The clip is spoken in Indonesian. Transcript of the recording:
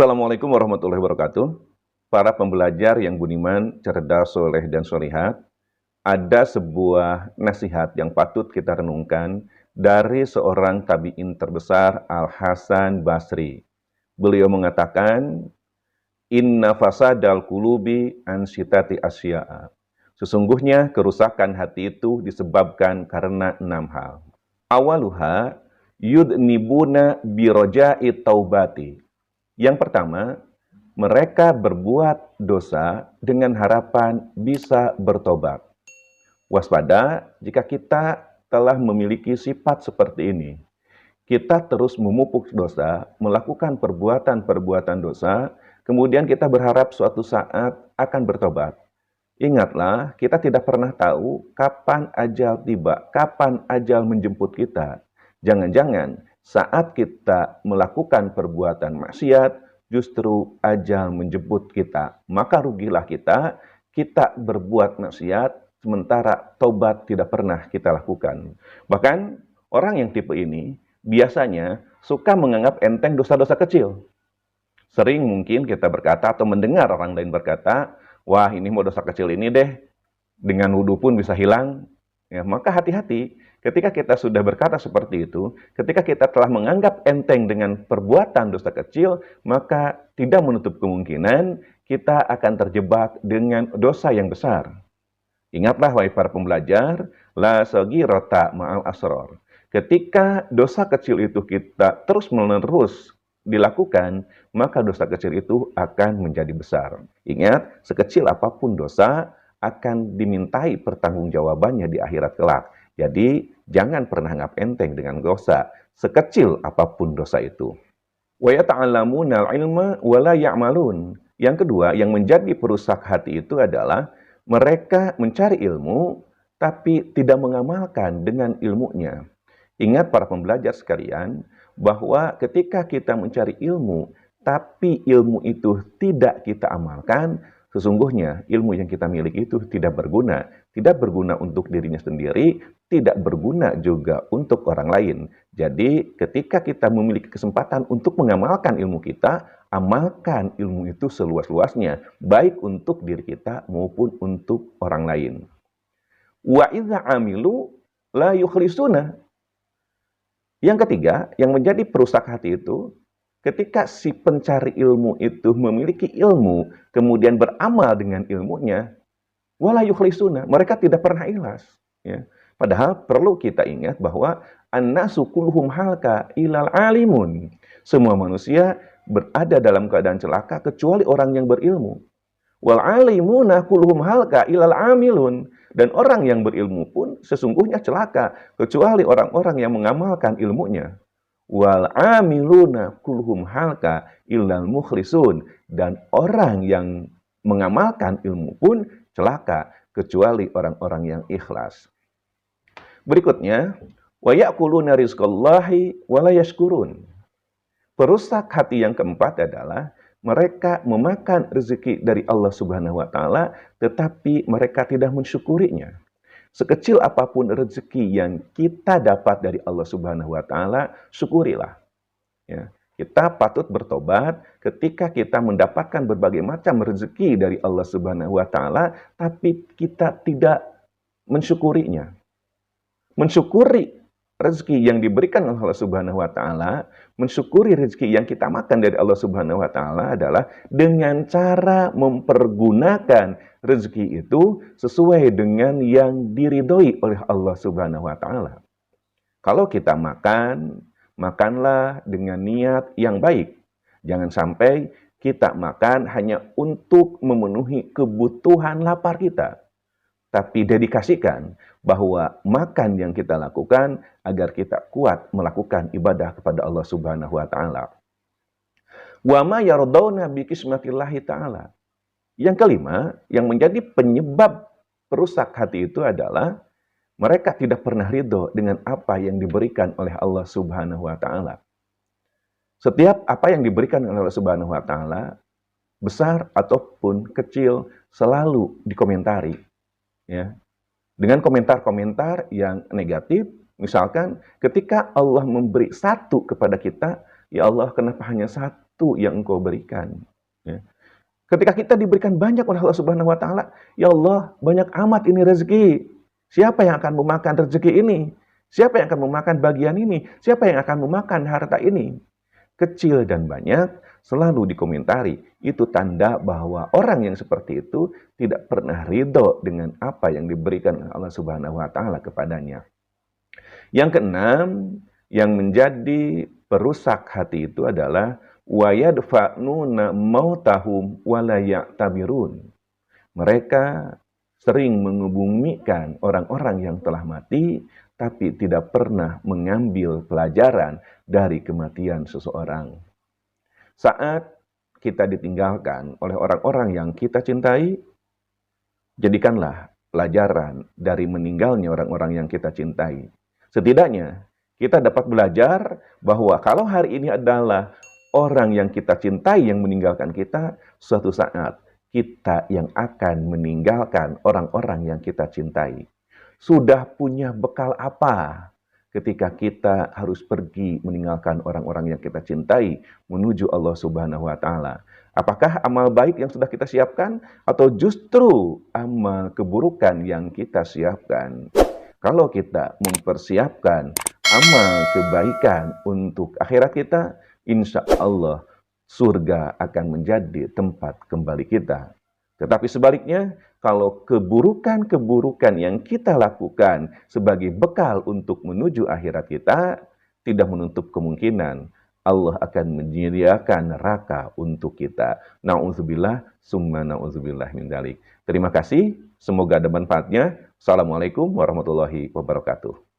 Assalamualaikum warahmatullahi wabarakatuh. Para pembelajar yang budiman, cerdas, soleh, dan solihat, ada sebuah nasihat yang patut kita renungkan dari seorang tabi'in terbesar, Al-Hasan Basri. Beliau mengatakan, Inna fasadal qulubi an sitati asya'a. Sesungguhnya kerusakan hati itu disebabkan karena 6 hal. Awaluha yudnibuna biroja'i taubati. Yang pertama, mereka berbuat dosa dengan harapan bisa bertobat. Waspada jika kita telah memiliki sifat seperti ini. Kita terus memupuk dosa, melakukan perbuatan-perbuatan dosa, kemudian kita berharap suatu saat akan bertobat. Ingatlah, kita tidak pernah tahu kapan ajal tiba, kapan ajal menjemput kita. Jangan-jangan saat kita melakukan perbuatan maksiat, justru ajal menjemput kita. Maka rugilah kita berbuat maksiat, sementara taubat tidak pernah kita lakukan. Bahkan orang yang tipe ini biasanya suka menganggap enteng dosa-dosa kecil. Sering mungkin kita berkata atau mendengar orang lain berkata, wah ini mau dosa kecil ini deh, dengan wudhu pun bisa hilang. Ya, maka hati-hati ketika kita sudah berkata seperti itu, ketika kita telah menganggap enteng dengan perbuatan dosa kecil, maka tidak menutup kemungkinan kita akan terjebak dengan dosa yang besar. Ingatlah wahai para pembelajar, la saghirata ma'al asror. Ketika dosa kecil itu kita terus-menerus dilakukan, maka dosa kecil itu akan menjadi besar. Ingat, sekecil apapun dosa akan dimintai pertanggungjawabannya di akhirat kelak. Jadi, jangan pernah anggap enteng dengan dosa, sekecil apapun dosa itu. Wa yata'allamuna al-ilma wa la ya'malun. Yang kedua, yang menjadi perusak hati itu adalah mereka mencari ilmu tapi tidak mengamalkan dengan ilmunya. Ingat para pembelajar sekalian, bahwa ketika kita mencari ilmu, tapi ilmu itu tidak kita amalkan, sesungguhnya ilmu yang kita miliki itu tidak berguna. Tidak berguna untuk dirinya sendiri, tidak berguna juga untuk orang lain. Jadi ketika kita memiliki kesempatan untuk mengamalkan ilmu kita, amalkan ilmu itu seluas-luasnya, baik untuk diri kita maupun untuk orang lain. Wa idza amilu la yukhlisuna. Yang ketiga, yang menjadi perusak hati itu, ketika si pencari ilmu itu memiliki ilmu, kemudian beramal dengan ilmunya, wala yukhlisuna, mereka tidak pernah ikhlas. Ya. Padahal perlu kita ingat bahwa annasu kulluhum halka ilal alimun. Semua manusia berada dalam keadaan celaka kecuali orang yang berilmu. Wal alimuna kulluhum halka ilal amilun. Dan orang yang berilmu pun sesungguhnya celaka kecuali orang-orang yang mengamalkan ilmunya. Wal amiluna kulluhum halka illal mukhlisun. Dan orang yang mengamalkan ilmu pun celaka kecuali orang-orang yang ikhlas. Berikutnya, wa ya'kuluna rizqallahi wa la yashkurun. Perusak hati yang keempat adalah mereka memakan rezeki dari Allah Subhanahu wa taala tetapi mereka tidak mensyukurinya. Sekecil apapun rezeki yang kita dapat dari Allah Subhanahu wa taala, syukurilah. Ya. Kita patut bertobat ketika kita mendapatkan berbagai macam rezeki dari Allah Subhanahu wa taala tapi kita tidak mensyukurinya. Mensyukuri rezeki yang diberikan oleh Allah Subhanahu wa taala, mensyukuri rezeki yang kita makan dari Allah Subhanahu wa taala adalah dengan cara mempergunakan rezeki itu sesuai dengan yang diridhoi oleh Allah Subhanahu wa taala. Kalau kita makan, makanlah dengan niat yang baik. Jangan sampai kita makan hanya untuk memenuhi kebutuhan lapar kita. Tapi dedikasikan bahwa makan yang kita lakukan agar kita kuat melakukan ibadah kepada Allah Subhanahu wa taala. Wa ma yardawna bi qismatillahi taala. Yang kelima, yang menjadi penyebab perusak hati itu adalah mereka tidak pernah ridho dengan apa yang diberikan oleh Allah Subhanahu wa taala. Setiap apa yang diberikan oleh Allah Subhanahu wa taala, besar ataupun kecil, selalu dikomentari. Ya, dengan komentar-komentar yang negatif, misalkan ketika Allah memberi satu kepada kita, ya Allah kenapa hanya satu? sesuatu yang Engkau berikan. Ya. Ketika kita diberikan banyak oleh Allah Subhanahu wa taala, ya Allah, banyak amat ini rezeki. Siapa yang akan memakan rezeki ini? Siapa yang akan memakan bagian ini? Siapa yang akan memakan harta ini? Kecil dan banyak selalu dikomentari. Itu tanda bahwa orang yang seperti itu tidak pernah ridho dengan apa yang diberikan oleh Allah Subhanahu wa taala kepadanya. Yang keenam, yang menjadi perusak hati itu adalah wa yadfa'nuna mautahum wa la ya'tabirun. Mereka sering mengebumikan orang-orang yang telah mati, tapi tidak pernah mengambil pelajaran dari kematian seseorang. Saat kita ditinggalkan oleh orang-orang yang kita cintai, jadikanlah pelajaran dari meninggalnya orang-orang yang kita cintai. Setidaknya, kita dapat belajar bahwa kalau hari ini adalah orang yang kita cintai yang meninggalkan kita, suatu saat kita yang akan meninggalkan orang-orang yang kita cintai. Sudah punya bekal apa ketika kita harus pergi meninggalkan orang-orang yang kita cintai menuju Allah Subhanahu wa taala? Apakah amal baik yang sudah kita siapkan atau justru amal keburukan yang kita siapkan? Kalau kita mempersiapkan amal kebaikan untuk akhirat kita, insya Allah surga akan menjadi tempat kembali kita. Tetapi sebaliknya, kalau keburukan-keburukan yang kita lakukan sebagai bekal untuk menuju akhirat kita, tidak menutup kemungkinan Allah akan menyediakan neraka untuk kita. Na'udzubillah, summa na'udzubillah min dzalik. Terima kasih, semoga ada manfaatnya. Assalamualaikum warahmatullahi wabarakatuh.